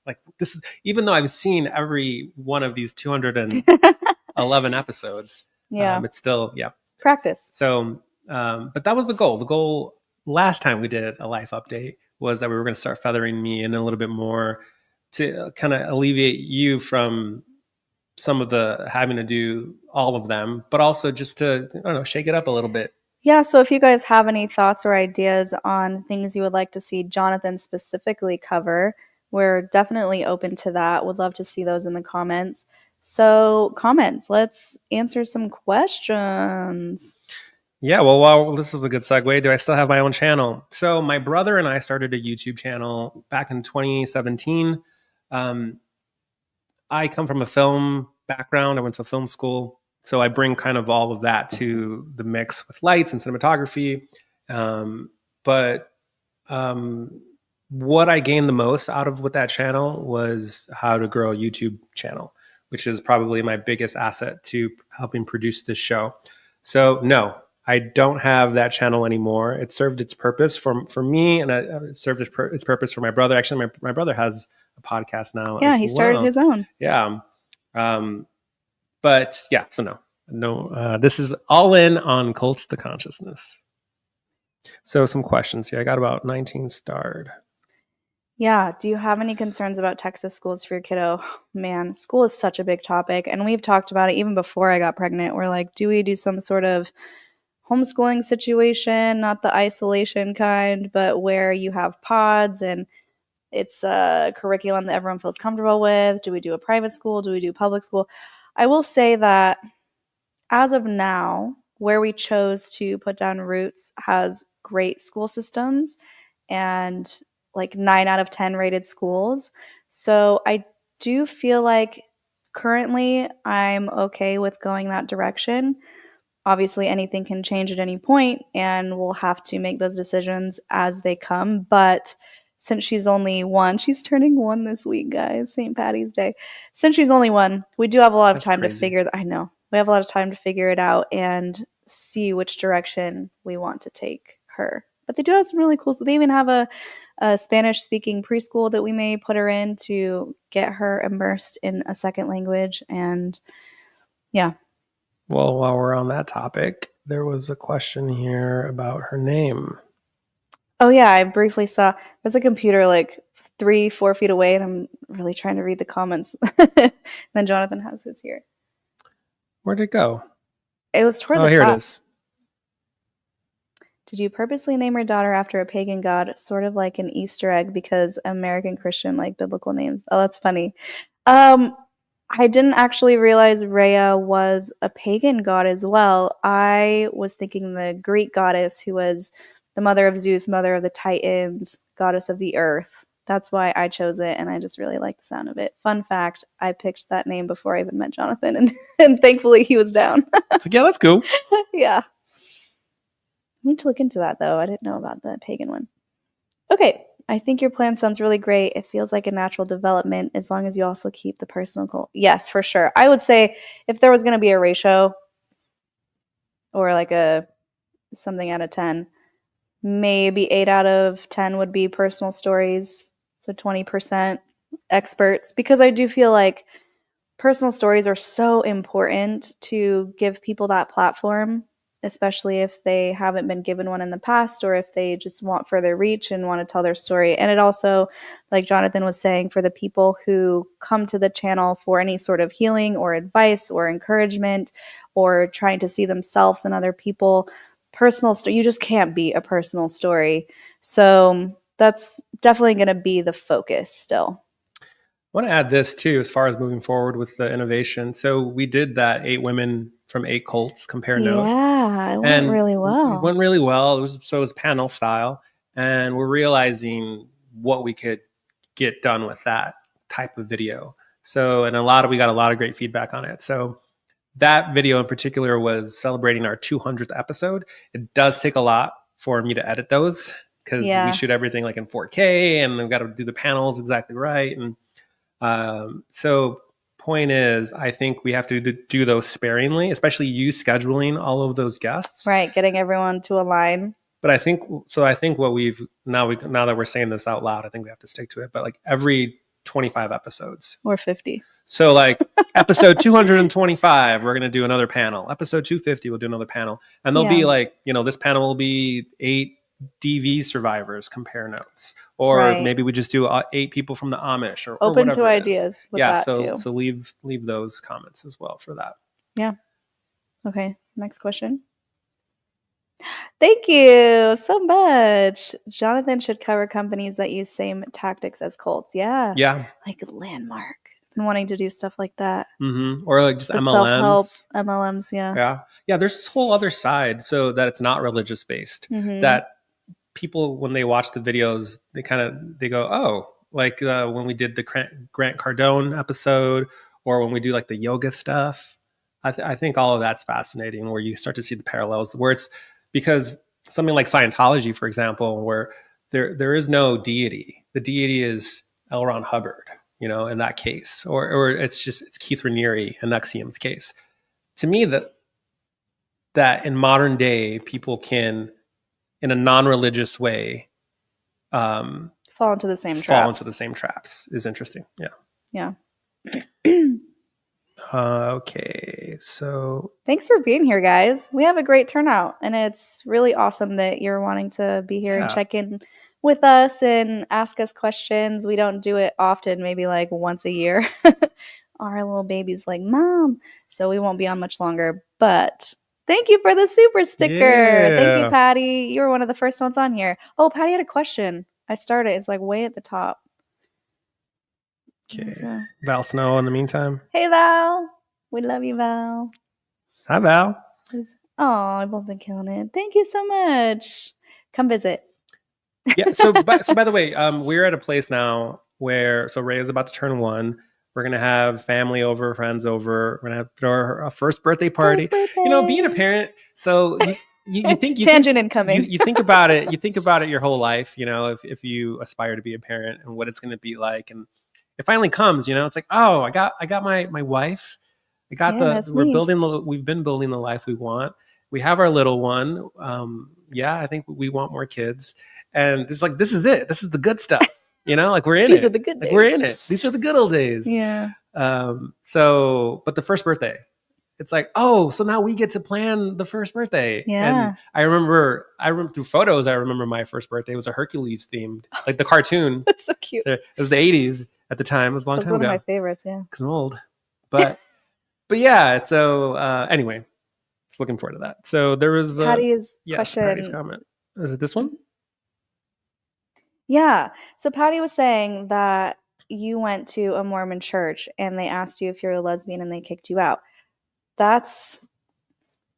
like this is, even though I've seen every one of these 211 episodes, it's still, practice. So, but that was the goal. The goal last time we did a life update was that we were going to start feathering me in a little bit more to kind of alleviate you from some of the having to do all of them, but also just to, I don't know, shake it up a little bit. Yeah, so if you guys have any thoughts or ideas on things you would like to see Jonathan specifically cover, we're definitely open to that. Would love to see those in the comments. So, comments, let's answer some questions. Yeah, well, this is a good segue. Do I still have my own channel? So my brother and I started a YouTube channel back in 2017. I come from a film background. I went to film school. So I bring kind of all of that to the mix with lights and cinematography. But what I gained the most out of with that channel was how to grow a YouTube channel, which is probably my biggest asset to helping produce this show. So no, I don't have that channel anymore. It served its purpose for me, and it served its purpose for my brother. Actually, my brother has a podcast now. Yeah, he started his own. Yeah. But yeah, so no, this is all in on Cults to Consciousness. So some questions here. I got about 19 starred. Yeah. Do you have any concerns about Texas schools for your kiddo? Man, school is such a big topic. And we've talked about it even before I got pregnant. We're like, do we do some sort of homeschooling situation, not the isolation kind, but where you have pods and it's a curriculum that everyone feels comfortable with? Do we do a private school? Do we do public school? I will say that as of now, where we chose to put down roots has great school systems and like 9 out of 10 rated schools. So I do feel like currently I'm okay with going that direction. Obviously, anything can change at any point, and we'll have to make those decisions as they come. But since she's only 1, she's turning 1 this week, guys, St. Patty's Day. Since she's only 1, we do have a lot of time to figure I know. We have a lot of time to figure it out and see which direction we want to take her. But they do have some really cool, so they even have a Spanish-speaking preschool that we may put her in to get her immersed in a second language. And yeah. Well, while we're on that topic, there was a question here about her name. Oh, yeah, I briefly saw there's a computer like 3-4 feet away, and I'm really trying to read the comments. Then Jonathan has his here. Where'd it go? It was toward the top. Oh, here it is. Did you purposely name your daughter after a pagan god, sort of like an Easter egg because American Christian like biblical names? Oh, that's funny. I didn't actually realize Rhea was a pagan god as well. I was thinking the Greek goddess who was the mother of Zeus, mother of the Titans, goddess of the earth. That's why I chose it, and I just really like the sound of it. Fun fact, I picked that name before I even met Jonathan, and thankfully he was down. So yeah, that's cool. Yeah. I need to look into that, though. I didn't know about the pagan one. Okay. I think your plan sounds really great. It feels like a natural development as long as you also keep the personal goal. Yes, for sure. I would say if there was going to be a ratio or like a something out of 10, maybe 8 out of 10 would be personal stories. So 20% experts, because I do feel like personal stories are so important to give people that platform, especially if they haven't been given one in the past or if they just want further reach and want to tell their story. And it also, like Jonathan was saying, for the people who come to the channel for any sort of healing or advice or encouragement or trying to see themselves and other people, personal story, you just can't beat a personal story. So that's definitely going to be the focus still. I want to add this too, as far as moving forward with the innovation. So we did that 8 women from 8 cults compare notes. Yeah, it went really well. It went really well. It was panel style, and we're realizing what we could get done with that type of video. So, and we got a lot of great feedback on it. So that video in particular was celebrating our 200th episode. It does take a lot for me to edit those because we shoot everything like in 4K, and we've got to do the panels exactly right. And so point is, I think we have to do those sparingly, especially you scheduling all of those guests. Right, getting everyone to align. But I think what we've now that we're saying this out loud, I think we have to stick to it. But like every 25 episodes or 50. So like episode 225, we're going to do another panel. Episode 250, we'll do another panel. And they'll be like, this panel will be 8 DV survivors compare notes, or Right. maybe we just do 8 people from the Amish, or Open whatever to it is. ideas with Yeah, that so too. leave those comments as well for that. Yeah. Okay, next question. Thank you so much. Jonathan should cover companies that use same tactics as cults. Yeah. Yeah. Like Landmark. Been wanting to do stuff like that. Or like just The self-help MLMs. MLMs, yeah. Yeah, there's this whole other side, so that it's not religious based, that people, when they watch the videos, they go, oh, like when we did the Grant Cardone episode, or when we do like the yoga stuff. I think all of that's fascinating, where you start to see the parallels, where it's because something like Scientology, for example, where there is no deity. The deity is L. Ron Hubbard, in that case, or it's Keith Raniere in NXIVM's case. To me, that in modern day, people can, in a non-religious way, fall into the same traps is interesting. Yeah. Okay, so thanks for being here, guys. We have a great turnout, and it's really awesome that you're wanting to be here and check in with us and ask us questions. We don't do it often, maybe like once a year. Our little baby's like, Mom, so we won't be on much longer, but thank you for the super sticker. Yeah. Thank you, Patty. You were one of the first ones on here. Oh, Patty had a question. I started. It's like way at the top. Okay. So. Val Snow in the meantime. Hey, Val. We love you, Val. Hi, Val. Oh, I've both been killing it. Thank you so much. Come visit. Yeah. So by the way, we're at a place now where, Ray is about to turn 1. We're going to have family over, friends over. We're going to throw a first birthday party. Being a parent. So you think incoming. You think about it. You think about it your whole life. If you aspire to be a parent, and what it's going to be like, and it finally comes. It's like, oh, I got my wife. I got we've been building the life we want. We have our little one. I think we want more kids, and it's like, this is it. This is the good stuff. Like we're in These are the good days. We're in it. These are the good old days. Yeah. But the first birthday, it's like, oh, so now we get to plan the first birthday. Yeah. And I remember through photos, I remember my first birthday was a Hercules themed, like the cartoon. That's so cute. It was the 80s at the time. It was a long time ago. One of my favorites, yeah. Because I'm old. But yeah, so anyway, just looking forward to that. So there was Patty's question. Patty's comment. Is it this one? Yeah. So Patty was saying that you went to a Mormon church and they asked you if you're a lesbian and they kicked you out. That's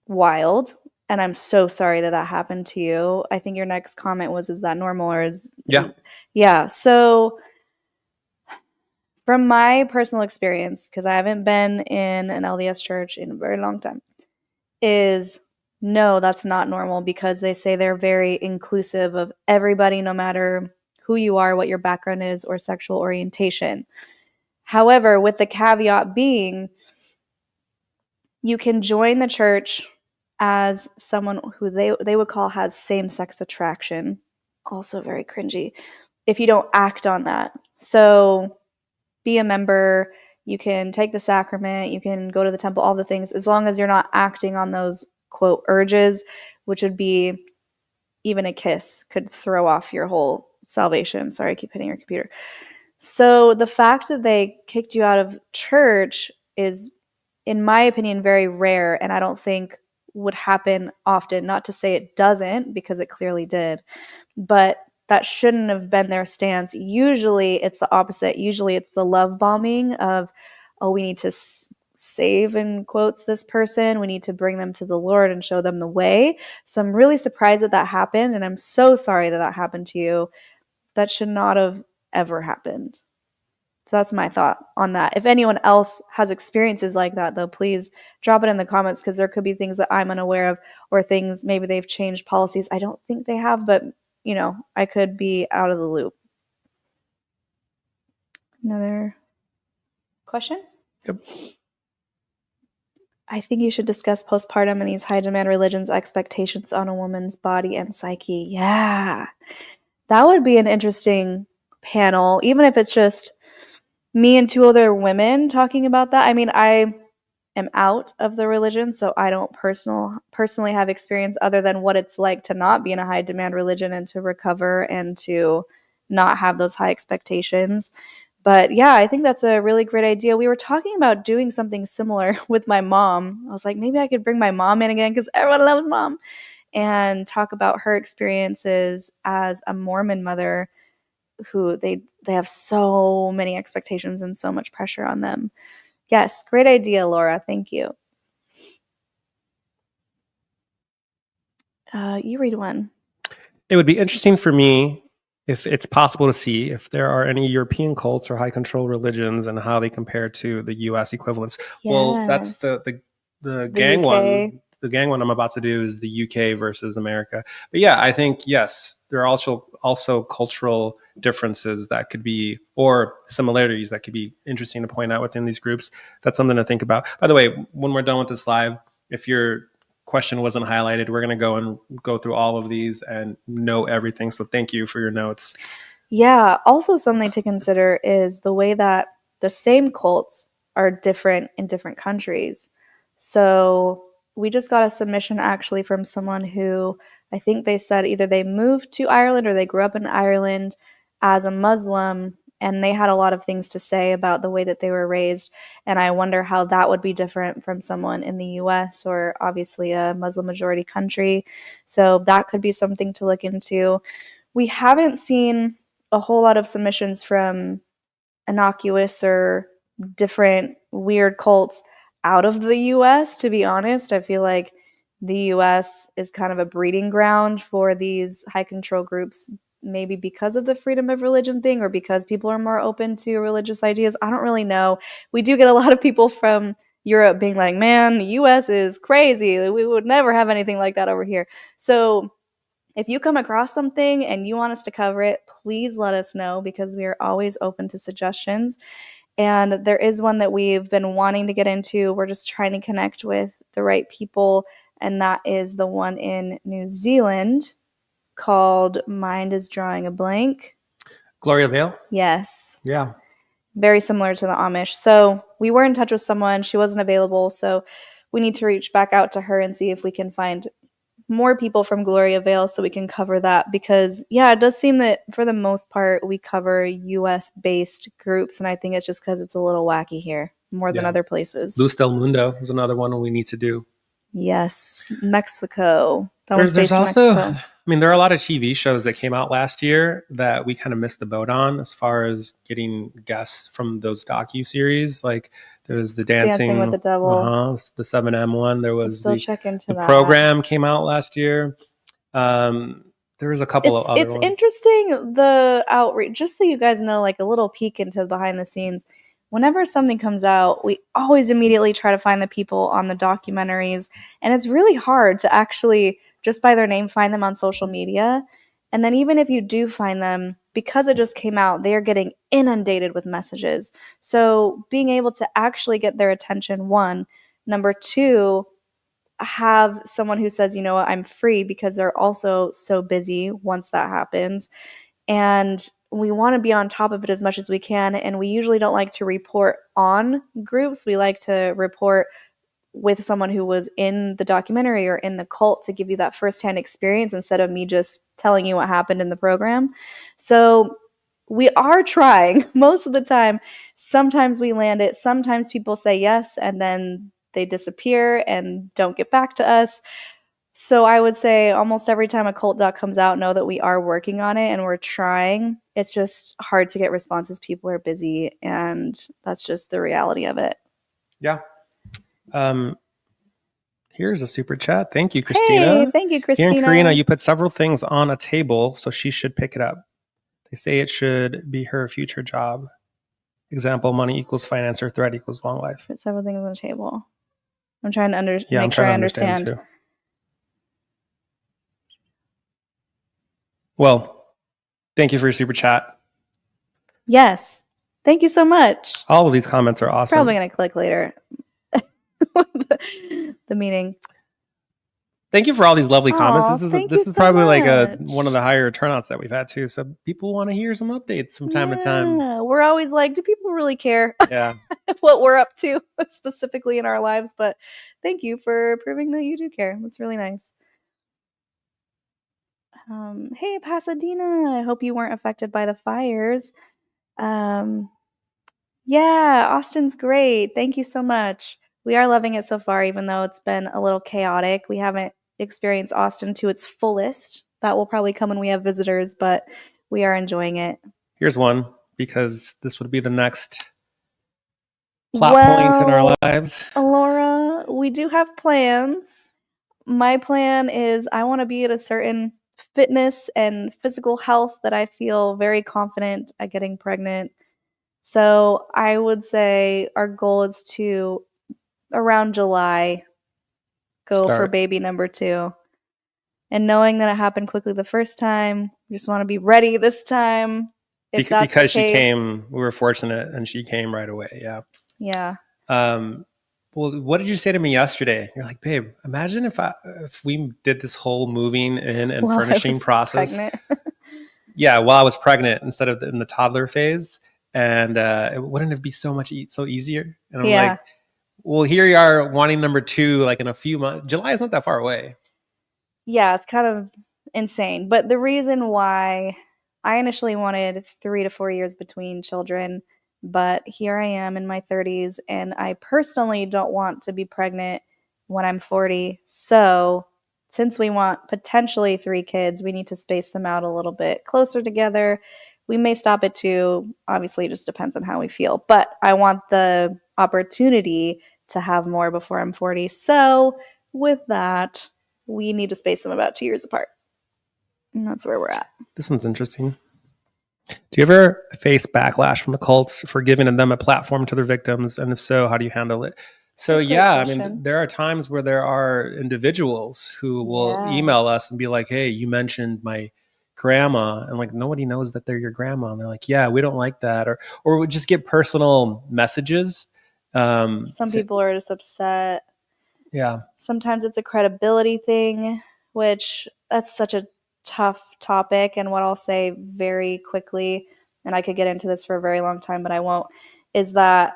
wild. And I'm so sorry that happened to you. I think your next comment was, is that normal, or is... Yeah. Yeah. So from my personal experience, because I haven't been in an LDS church in a very long time, is no, that's not normal, because they say they're very inclusive of everybody, no matter who you are, what your background is, or sexual orientation. However, with the caveat being, you can join the church as someone who they would call has same-sex attraction. Also very cringy. If you don't act on that. So be a member, you can take the sacrament, you can go to the temple, all the things, as long as you're not acting on those, quote, urges, which would be even a kiss could throw off your whole salvation. Sorry, I keep hitting your computer. So the fact that they kicked you out of church is, in my opinion, very rare, and I don't think would happen often. Not to say it doesn't, because it clearly did, but that shouldn't have been their stance. Usually it's the opposite. Usually it's the love bombing of, oh, we need to save, in quotes, this person. We need to bring them to the Lord and show them the way. So I'm really surprised that happened, and I'm so sorry that happened to you. That should not have ever happened. So that's my thought on that. If anyone else has experiences like that, though, please drop it in the comments, because there could be things that I'm unaware of, or things maybe they've changed policies. I don't think they have, but I could be out of the loop. Another question? Yep. I think you should discuss postpartum and these high demand religions' expectations on a woman's body and psyche. Yeah. That would be an interesting panel, even if it's just me and 2 other women talking about that. I mean, I am out of the religion, so I don't personally have experience other than what it's like to not be in a high demand religion and to recover and to not have those high expectations. But yeah, I think that's a really great idea. We were talking about doing something similar with my mom. I was like, maybe I could bring my mom in again because everyone loves mom, and talk about her experiences as a Mormon mother who they have so many expectations and so much pressure on them. Yes, great idea, Laura. Thank you. You read one. It would be interesting for me if it's possible to see if there are any European cults or high control religions and how they compare to the U.S. equivalents. Yes. Well, that's the gang UK one. The gang one I'm about to do is the UK versus America. But yeah, I think, yes, there are also cultural differences that could be, or similarities that could be interesting to point out within these groups. That's something to think about. By the way, when we're done with this live, if your question wasn't highlighted, we're going to go through all of these and know everything. So thank you for your notes. Yeah. Also, something to consider is the way that the same cults are different in different countries. So we just got a submission actually from someone who I think they said either they moved to Ireland or they grew up in Ireland as a Muslim, and they had a lot of things to say about the way that they were raised. And I wonder how that would be different from someone in the US or obviously a Muslim majority country. So that could be something to look into. We haven't seen a whole lot of submissions from innocuous or different weird cults out of the US, to be honest. I feel like the US is kind of a breeding ground for these high control groups, maybe because of the freedom of religion thing or because people are more open to religious ideas. I don't really know. We do get a lot of people from Europe being like, man, the US is crazy. We would never have anything like that over here. So if you come across something and you want us to cover it, please let us know because we are always open to suggestions. And there is one that we've been wanting to get into. We're just trying to connect with the right people. And that is the one in New Zealand called Mind is Drawing a Blank. Gloria Vale? Yes. Yeah. Very similar to the Amish. So we were in touch with someone. She wasn't available. So we need to reach back out to her and see if we can find more people from Gloria Vale so we can cover that because, yeah, it does seem that for the most part we cover US-based groups, and I think it's just because it's a little wacky here more than other places. Luz del Mundo is another one we need to do. Yes, Mexico. There's also, I mean, there are a lot of TV shows that came out last year that we kind of missed the boat on as far as getting guests from those docu-series. Like there was the Dancing with the Devil, the 7M one. There was the program came out last year. There was a couple of other ones. It's interesting, the outreach, just so you guys know, like a little peek into behind the scenes. Whenever something comes out, we always immediately try to find the people on the documentaries. And it's really hard to actually, just by their name, find them on social media. And then even if you do find them, because it just came out, they are getting inundated with messages. So being able to actually get their attention, one. Number two, have someone who says, you know what, I'm free, because they're also so busy once that happens. And we want to be on top of it as much as we can. And we usually don't like to report on groups. We like to report with someone who was in the documentary or in the cult to give you that firsthand experience instead of me just telling you what happened in the program. So we are trying most of the time. Sometimes we land it. Sometimes people say yes, and then they disappear and don't get back to us. So I would say almost every time a cult doc comes out, know that we are working on it and we're trying. It's just hard to get responses. People are busy, and that's just the reality of it. Yeah. Here's a super chat. Thank you, Christina. Hey, thank you, Christina. Here in Karina, you put several things on a table, so she should pick it up. They say it should be her future job. Example, money equals finance or threat equals long life. Put several things on the table. I'm trying to make sure I understand. Too. Well, thank you for your super chat. Yes. Thank you so much. All of these comments are awesome. Probably going to click later. The meeting. Thank you for all these lovely comments. Oh, thank This you is so probably like one of much. the higher turnouts that we've had too. So people want to hear some updates from time to time. Yeah, we're always like, do people really care Yeah. what we're up to specifically in our lives? But thank you for proving that you do care. That's really nice. Hey, Pasadena. I hope you weren't affected by the fires. Um, yeah, Austin's great. Thank you so much. We are loving it so far, even though it's been a little chaotic. We haven't experienced Austin to its fullest. That will probably come when we have visitors, but we are enjoying it. Here's one because this would be the next plot point in our Well, lives. Laura, we do have plans. My plan is I want to be at a certain fitness and physical health that I feel very confident at getting pregnant. So I would say our goal is to, around July, go for Start. baby number 2. And knowing that it happened quickly the first time, we just want to be ready this time. If that's the Because she case, came, we were fortunate and she came right away. Yeah. yeah. Well, what did you say to me yesterday? You're like, babe, imagine if we did this whole moving in and While I furnishing was process. pregnant. Yeah, while I was pregnant instead of in the toddler phase, and wouldn't it be so easier? And I'm Yeah. like, well, here you are wanting number 2, like in a few months. July is not that far away. Yeah, it's kind of insane. But the reason why I initially wanted 3 to 4 years between children, but here I am in my 30s, and I personally don't want to be pregnant when I'm 40. So, since we want potentially 3 kids, we need to space them out a little bit closer together. We may stop at 2. Obviously, it just depends on how we feel. But I want the opportunity to have more before I'm 40. So, with that, we need to space them about 2 years apart. And that's where we're at. This one's interesting. Do you ever face backlash from the cults for giving them a platform to their victims? And if so, how do you handle it? So, yeah, question. I mean, there are times where there are individuals who will email us and be like, hey, you mentioned my grandma. And like, nobody knows that they're your grandma. And they're like, yeah, we don't like that. Or we just get personal messages. Some people are just upset. Yeah. Sometimes it's a credibility thing, which that's such a tough topic. And what I'll say very quickly, and I could get into this for a very long time, but I won't, is that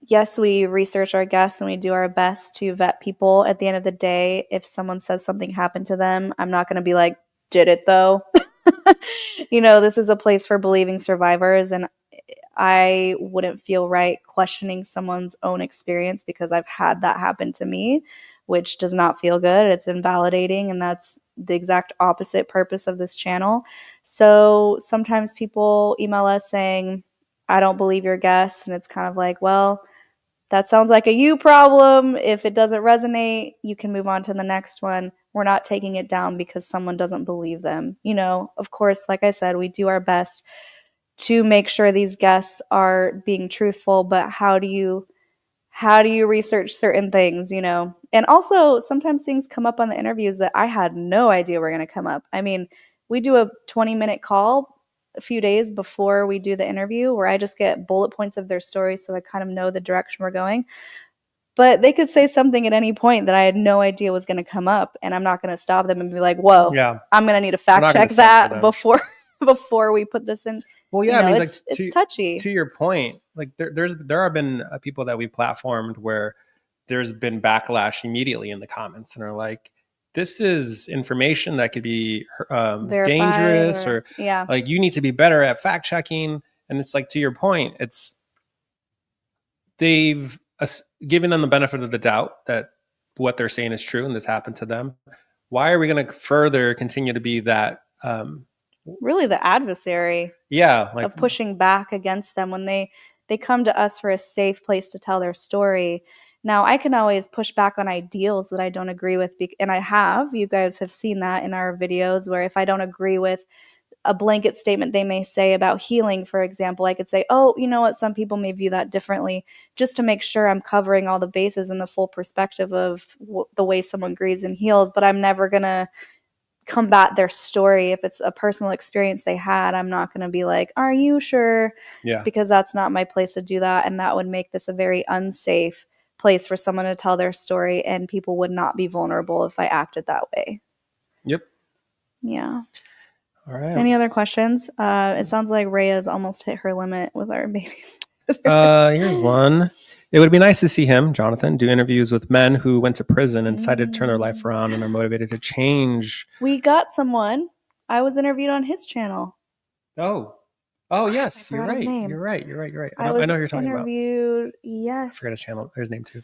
yes, we research our guests and we do our best to vet people. At the end of the day, if someone says something happened to them, I'm not going to be like, did it though? This is a place for believing survivors, and I wouldn't feel right questioning someone's own experience because I've had that happen to me, which does not feel good. It's invalidating, and that's the exact opposite purpose of this channel. So sometimes people email us saying, I don't believe your guess. And it's kind of like, well, that sounds like a you problem. If it doesn't resonate, you can move on to the next one. We're not taking it down because someone doesn't believe them. Of course, like I said, we do our best to make sure these guests are being truthful, but how do you research certain things, And also sometimes things come up on the interviews that I had no idea were going to come up. I mean, we do a 20-minute call a few days before we do the interview where I just get bullet points of their story so I kind of know the direction we're going. But they could say something at any point that I had no idea was going to come up, and I'm not going to stop them and be like, whoa, yeah, I'm going to need to fact check that before we put this in. Well, yeah, I mean, it's touchy. To your point, like there have been people that we platformed where there's been backlash immediately in the comments and are like, this is information that could be dangerous or like you need to be better at fact checking. And it's like, to your point, they've given them the benefit of the doubt that what they're saying is true and this happened to them. Why are we going to further continue to be that really the adversary of pushing back against them when they come to us for a safe place to tell their story? Now, I can always push back on ideals that I don't agree with, and you guys have seen that in our videos, where if I don't agree with a blanket statement they may say about healing, for example, I could say, oh, you know what, some people may view that differently, just to make sure I'm covering all the bases and the full perspective of the way someone grieves and heals. But I'm never going to combat their story. If it's a personal experience they had, I'm not going to be like, are you sure? Yeah. Because that's not my place to do that. And that would make this a very unsafe place for someone to tell their story, and people would not be vulnerable if I acted that way. Yep. Yeah. All right. Any other questions? It sounds like Rhea's almost hit her limit with our babies. Here's one. It would be nice to see him, Jonathan, do interviews with men who went to prison and decided to turn their life around and are motivated to change. We got someone. I was interviewed on his channel. Oh, yes, you're right. You're right. I know who you're talking about. Yes. I forgot his channel, his name too.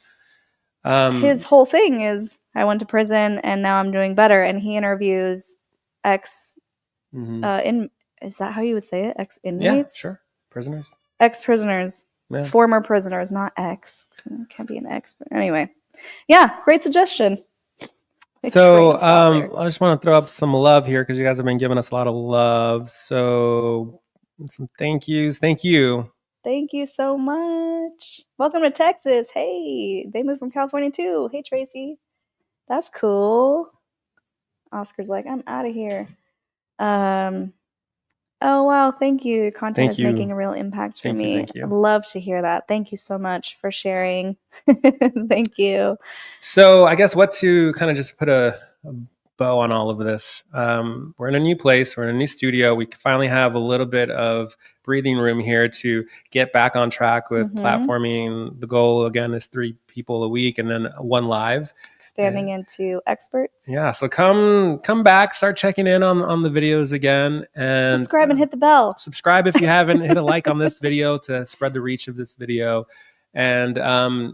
His whole thing is I went to prison and now I'm doing better. And he interviews ex is that how you would say it? Ex inmates? Yeah, sure. Prisoners. Ex prisoners. Yeah. Former prisoners, not ex. It can't be an ex. Anyway. Yeah, great suggestion. So I just want to throw up some love here because you guys have been giving us a lot of love. So some thank yous. Thank you. Thank you so much. Welcome to Texas. Hey, they moved from California too. Hey, Tracy. That's cool. Oscar's like, I'm out of here. Oh, wow. Thank you. Your content is making a real impact for me. Thank you. I'd love to hear that. Thank you so much for sharing. Thank you. So I guess what to kind of just put a bow on all of this. We're in a new place. We're in a new studio. We finally have a little bit of breathing room here to get back on track with platforming. The goal, again, is 3 people a week and then 1 live. Expanding into experts. Yeah. So come back, start checking in on the videos again. And subscribe and hit the bell. Subscribe if you haven't. Hit a like on this video to spread the reach of this video. And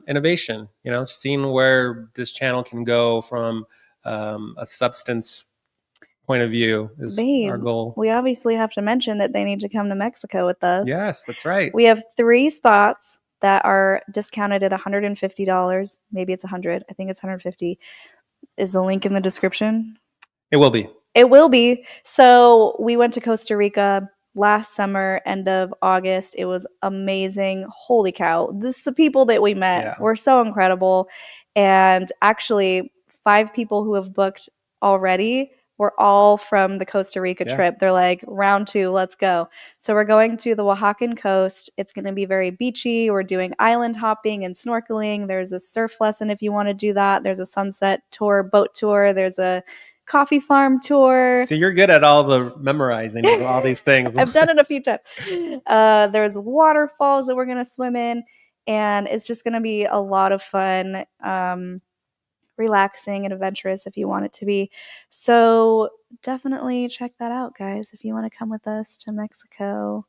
innovation, seeing where this channel can go from a substance point of view is our goal. We obviously have to mention that they need to come to Mexico with us. Yes, that's right. We have 3 spots that are discounted at $150. Maybe it's $100. I think it's $150. Is the link in the description? It will be. It will be. So we went to Costa Rica last summer, end of August. It was amazing. Holy cow. The people that we met were so incredible. And actually, 5 people who have booked already were all from the Costa Rica trip. They're like, round 2, let's go. So we're going to the Oaxacan coast. It's going to be very beachy. We're doing island hopping and snorkeling. There's a surf lesson if you want to do that. There's a sunset tour, boat tour. There's a coffee farm tour. So you're good at all the memorizing of all these things. I've done it a few times. There's waterfalls that we're going to swim in. And it's just going to be a lot of fun. Relaxing and adventurous if you want it to be. So definitely check that out, guys, if you want to come with us to Mexico.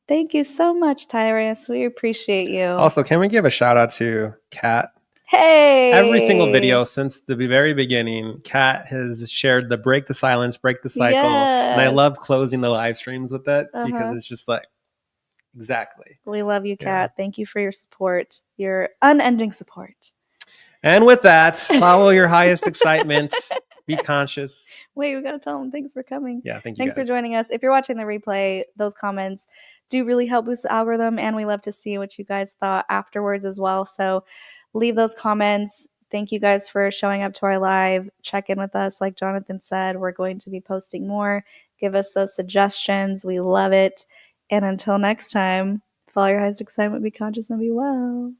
Thank you so much, Tyrus. We appreciate you. Also, can we give a shout out to Kat? Hey! Every single video since the very beginning, Kat has shared the break the silence, break the cycle. Yes. And I love closing the live streams with that because it's just like, exactly. We love you, Kat. Thank you for your support, your unending support. And with that, follow your highest excitement. Be conscious. Wait, we got to tell them thanks for coming. Yeah, thank you. Thanks for joining us. If you're watching the replay, those comments do really help boost the algorithm, and we love to see what you guys thought afterwards as well. So leave those comments. Thank you guys for showing up to our live. Check in with us. Like Jonathan said, we're going to be posting more. Give us those suggestions. We love it. And until next time, follow your highest excitement, be conscious, and be well.